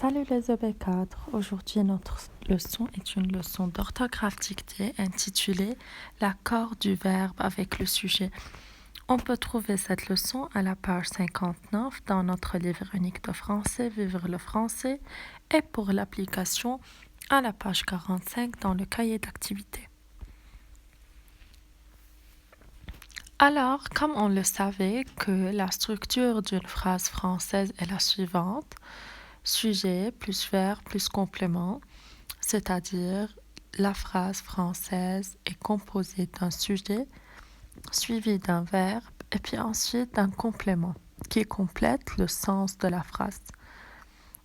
Salut les EB4, aujourd'hui notre leçon est une leçon d'orthographe dictée intitulée L'accord du verbe avec le sujet. On peut trouver cette leçon à la page 59 dans notre livre unique de français Vivre le français et pour l'application à la page 45 dans le cahier d'activité. Alors, comme on le savait que la structure d'une phrase française est la suivante, sujet plus verbe plus complément, c'est-à-dire la phrase française est composée d'un sujet suivi d'un verbe et puis ensuite d'un complément qui complète le sens de la phrase.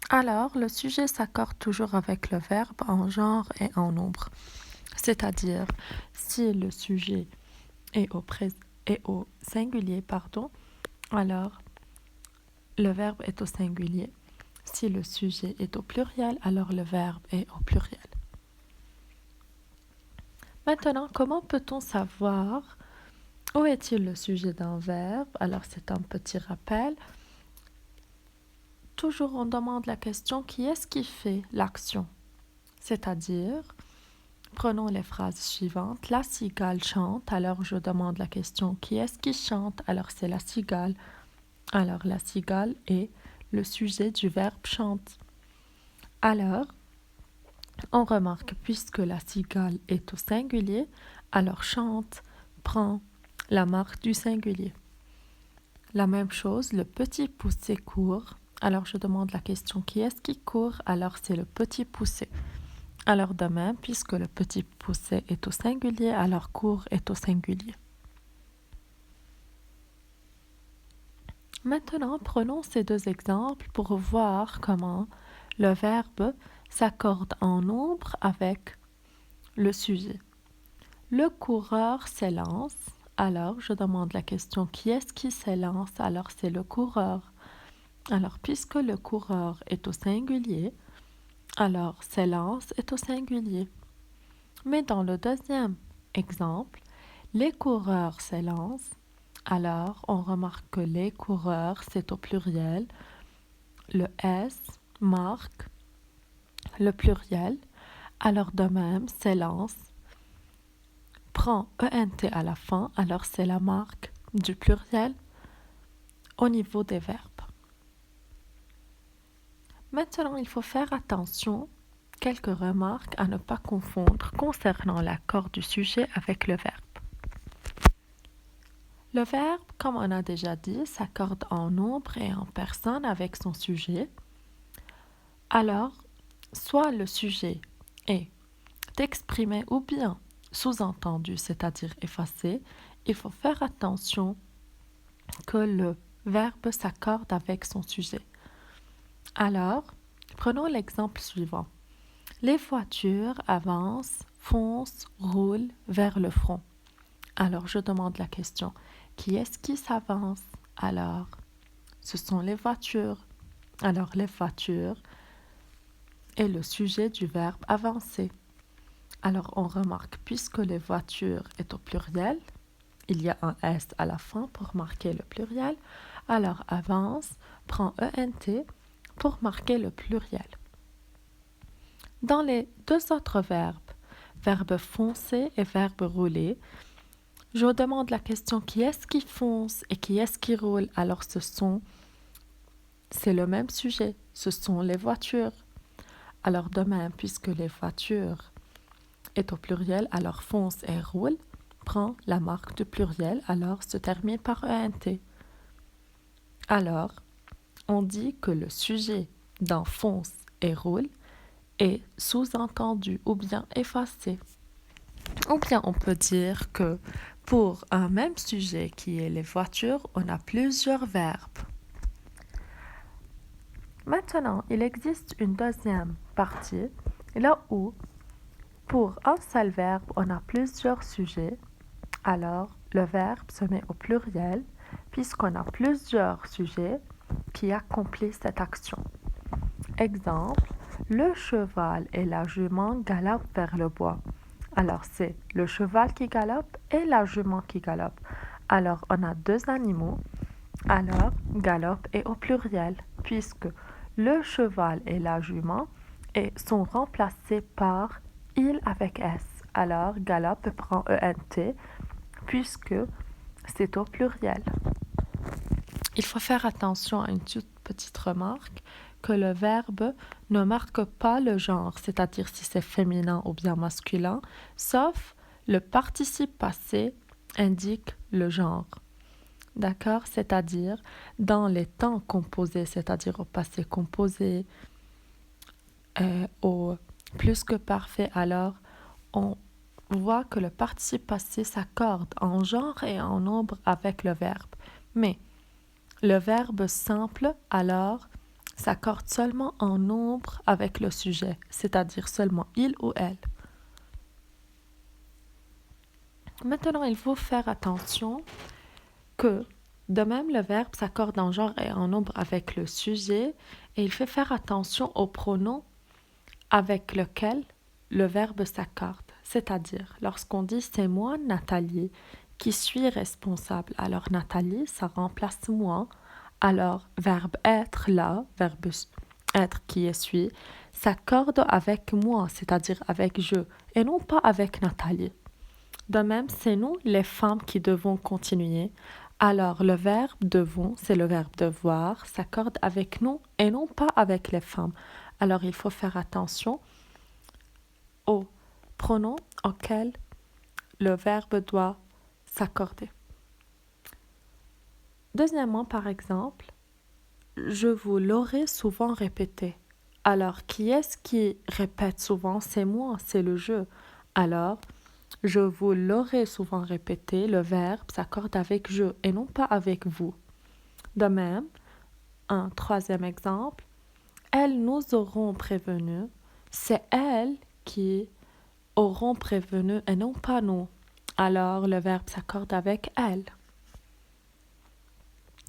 Alors, le sujet s'accorde toujours avec le verbe en genre et en nombre, c'est-à-dire si le sujet est au singulier, alors le verbe est au singulier. Si le sujet est au pluriel, alors le verbe est au pluriel. Maintenant, comment peut-on savoir où est-il le sujet d'un verbe? Alors, c'est un petit rappel. Toujours, on demande la question qui est-ce qui fait l'action? C'est-à-dire, prenons les phrases suivantes. La cigale chante. Alors, je demande la question qui est-ce qui chante? Alors, c'est la cigale. Alors, la cigale est le sujet du verbe chante. Alors, on remarque, puisque la cigale est au singulier, alors chante prend la marque du singulier. La même chose, le petit poussé court. Alors je demande la question qui est-ce qui court? Alors c'est le petit poussé. Alors de même, puisque le petit poussé est au singulier, alors court est au singulier. Maintenant, prenons ces deux exemples pour voir comment le verbe s'accorde en nombre avec le sujet. Le coureur s'élance. Alors, je demande la question qui est-ce qui s'élance? Alors, c'est le coureur. Alors, puisque le coureur est au singulier, alors s'élance est au singulier. Mais dans le deuxième exemple, les coureurs s'élancent. Alors, on remarque que les coureurs, c'est au pluriel. Le S marque le pluriel. Alors, de même, s'élance prend ENT à la fin, alors c'est la marque du pluriel au niveau des verbes. Maintenant, il faut faire attention, quelques remarques à ne pas confondre concernant l'accord du sujet avec le verbe. Le verbe, comme on a déjà dit, s'accorde en nombre et en personne avec son sujet. Alors, soit le sujet est exprimé ou bien sous-entendu, c'est-à-dire effacé, il faut faire attention que le verbe s'accorde avec son sujet. Alors, prenons l'exemple suivant. Les voitures avancent, foncent, roulent vers le front. Alors, je demande la question, qui est-ce qui s'avance? Alors, ce sont les voitures. Alors, les voitures est le sujet du verbe avancer. Alors, on remarque, puisque les voitures est au pluriel, il y a un S à la fin pour marquer le pluriel. Alors, avance prend ENT pour marquer le pluriel. Dans les deux autres verbes, verbe foncer et verbe rouler, je demande la question qui est-ce qui fonce et qui est-ce qui roule. Alors, c'est le même sujet, ce sont les voitures. Alors, de même, puisque les voitures est au pluriel, alors fonce et roule prend la marque du pluriel, alors se termine par ENT. Alors, on dit que le sujet dans fonce et roule est sous-entendu ou bien effacé. Ou bien on peut dire que pour un même sujet qui est les voitures, on a plusieurs verbes. Maintenant, il existe une deuxième partie, là où pour un seul verbe, on a plusieurs sujets. Alors, le verbe se met au pluriel puisqu'on a plusieurs sujets qui accomplissent cette action. Exemple, le cheval et la jument galopent vers le bois. Alors, c'est le cheval qui galope et la jument qui galope. Alors, on a deux animaux. Alors, galope est au pluriel puisque le cheval et la jument et sont remplacés par il avec S. Alors, galope prend ENT puisque c'est au pluriel. Il faut faire attention à une toute petite remarque que le verbe ne marque pas le genre, c'est-à-dire si c'est féminin ou bien masculin, sauf le participe passé indique le genre. D'accord? C'est-à-dire dans les temps composés, c'est-à-dire au passé composé, au plus que parfait, alors on voit que le participe passé s'accorde en genre et en nombre avec le verbe. Mais le verbe simple, alors, s'accorde seulement en nombre avec le sujet, c'est-à-dire seulement il ou elle. Maintenant, il faut faire attention que, de même, le verbe s'accorde en genre et en nombre avec le sujet, et il faut faire attention au pronom avec lequel le verbe s'accorde. C'est-à-dire, lorsqu'on dit « c'est moi, Nathalie, qui suis responsable », alors Nathalie, ça remplace moi. Alors, verbe être là, verbe être qui est suis, s'accorde avec moi, c'est-à-dire avec je, et non pas avec Nathalie. De même, c'est nous, les femmes, qui devons continuer. Alors, le verbe devons, c'est le verbe devoir, s'accorde avec nous et non pas avec les femmes. Alors, il faut faire attention aux pronoms auxquels le verbe doit s'accorder. Deuxièmement, par exemple, je vous l'aurais souvent répété. Alors, qui est-ce qui répète souvent? C'est moi, c'est le je. Alors, je vous l'aurais souvent répété, le verbe s'accorde avec je et non pas avec vous. De même, un troisième exemple, elles nous auront prévenu, c'est elles qui auront prévenu et non pas nous. Alors, le verbe s'accorde avec elles.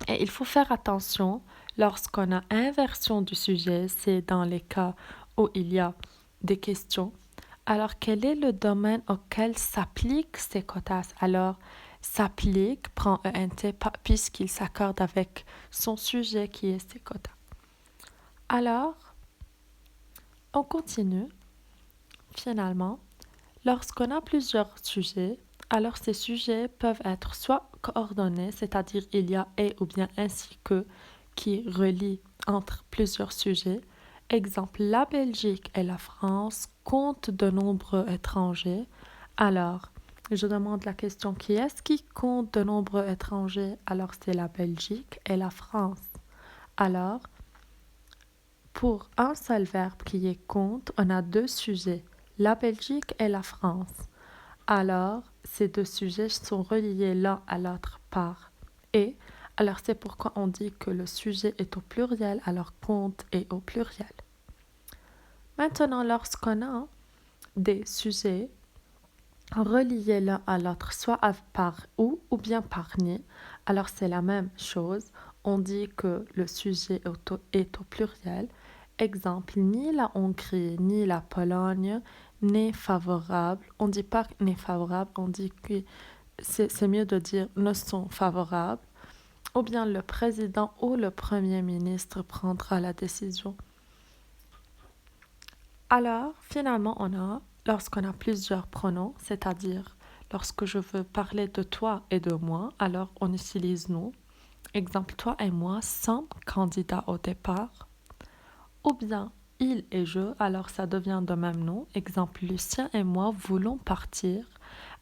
Et il faut faire attention lorsqu'on a inversion du sujet, c'est dans les cas où il y a des questions. Alors, quel est le domaine auquel s'appliquent ces quotas? Alors, s'applique prend ENT puisqu'il s'accorde avec son sujet qui est ses quotas. Alors, on continue. Finalement, lorsqu'on a plusieurs sujets, alors ces sujets peuvent être soit coordonnés, c'est-à-dire il y a et ou bien ainsi que qui relie entre plusieurs sujets. Exemple, la Belgique et la France comptent de nombreux étrangers. Alors, je demande la question qui est-ce qui compte de nombreux étrangers? Alors, c'est la Belgique et la France. Alors, pour un seul verbe qui est compte, on a deux sujets, la Belgique et la France. Alors, ces deux sujets sont reliés l'un à l'autre par et. Alors, c'est pourquoi on dit que le sujet est au pluriel, alors compte est au pluriel. Maintenant, lorsqu'on a des sujets reliés l'un à l'autre, soit par ou bien par ni, alors c'est la même chose. On dit que le sujet est au pluriel. Exemple, ni la Hongrie ni la Pologne n'est favorable. On ne dit pas n'est favorable, on dit que c'est mieux de dire ne sont favorables. Ou bien le président ou le premier ministre prendra la décision. Alors, finalement, lorsqu'on a plusieurs pronoms, c'est-à-dire lorsque je veux parler de toi et de moi, alors on utilise nous. Exemple, toi et moi sommes candidats au départ. Ou bien, il et je, alors ça devient de même nom. Exemple, Lucien et moi voulons partir.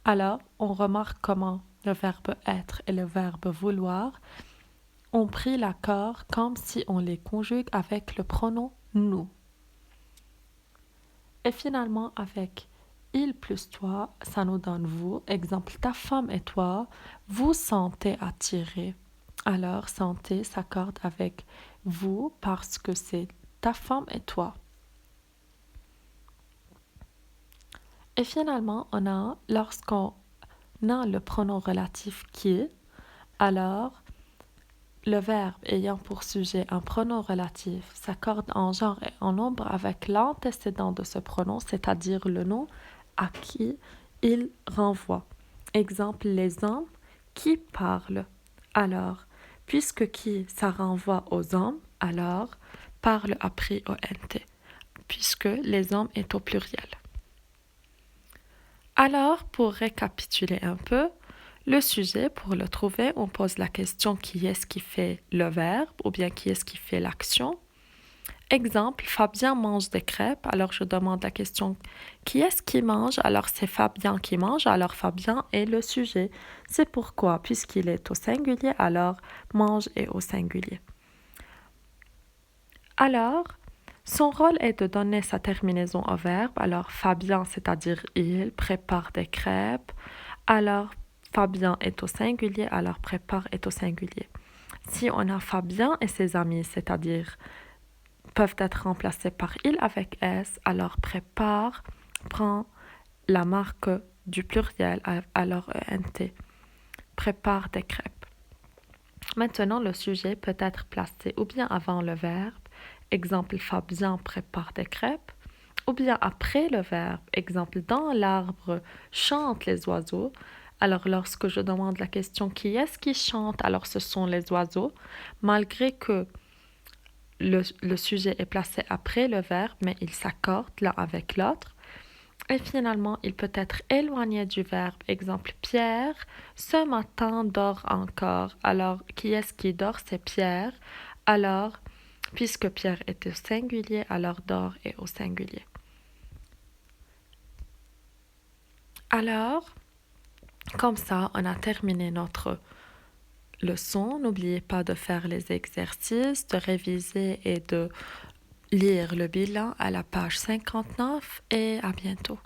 Alors, on remarque comment le verbe être et le verbe vouloir ont pris l'accord comme si on les conjugue avec le pronom nous. Et finalement, avec il plus toi, ça nous donne vous. Exemple, ta femme et toi, vous sentez attirés. Alors, santé s'accorde avec vous parce que c'est ta femme et toi. Et finalement, lorsqu'on a le pronom relatif qui, alors le verbe ayant pour sujet un pronom relatif s'accorde en genre et en nombre avec l'antécédent de ce pronom, c'est-à-dire le nom à qui il renvoie. Exemple, les hommes qui parlent. Alors, puisque qui, ça renvoie aux hommes, alors parle appris au NT, puisque les hommes est au pluriel. Alors, pour récapituler un peu, le sujet, pour le trouver, on pose la question qui est-ce qui fait le verbe ou bien qui est-ce qui fait l'action. Exemple, Fabien mange des crêpes. Alors, je demande la question qui est-ce qui mange? Alors, c'est Fabien qui mange. Alors, Fabien est le sujet. C'est pourquoi, puisqu'il est au singulier, alors mange est au singulier. Alors, son rôle est de donner sa terminaison au verbe. Alors, Fabien, c'est-à-dire il, prépare des crêpes. Alors, Fabien est au singulier, alors prépare est au singulier. Si on a Fabien et ses amis, c'est-à-dire peuvent être remplacés par il avec s, alors prépare prend la marque du pluriel, alors ent. Prépare des crêpes. Maintenant, le sujet peut être placé ou bien avant le verbe, exemple Fabien prépare des crêpes, ou bien après le verbe, exemple dans l'arbre chantent les oiseaux. Alors lorsque je demande la question qui est-ce qui chante, alors ce sont les oiseaux, malgré que le sujet est placé après le verbe, mais il s'accorde l'un avec l'autre. Et finalement, il peut être éloigné du verbe. Exemple, Pierre, ce matin dort encore. Alors, qui est-ce qui dort? C'est Pierre. Alors, puisque Pierre est au singulier, alors dort est au singulier. Alors, comme ça, on a terminé notre leçon. N'oubliez pas de faire les exercices, de réviser et de lire le bilan à la page 59 et à bientôt.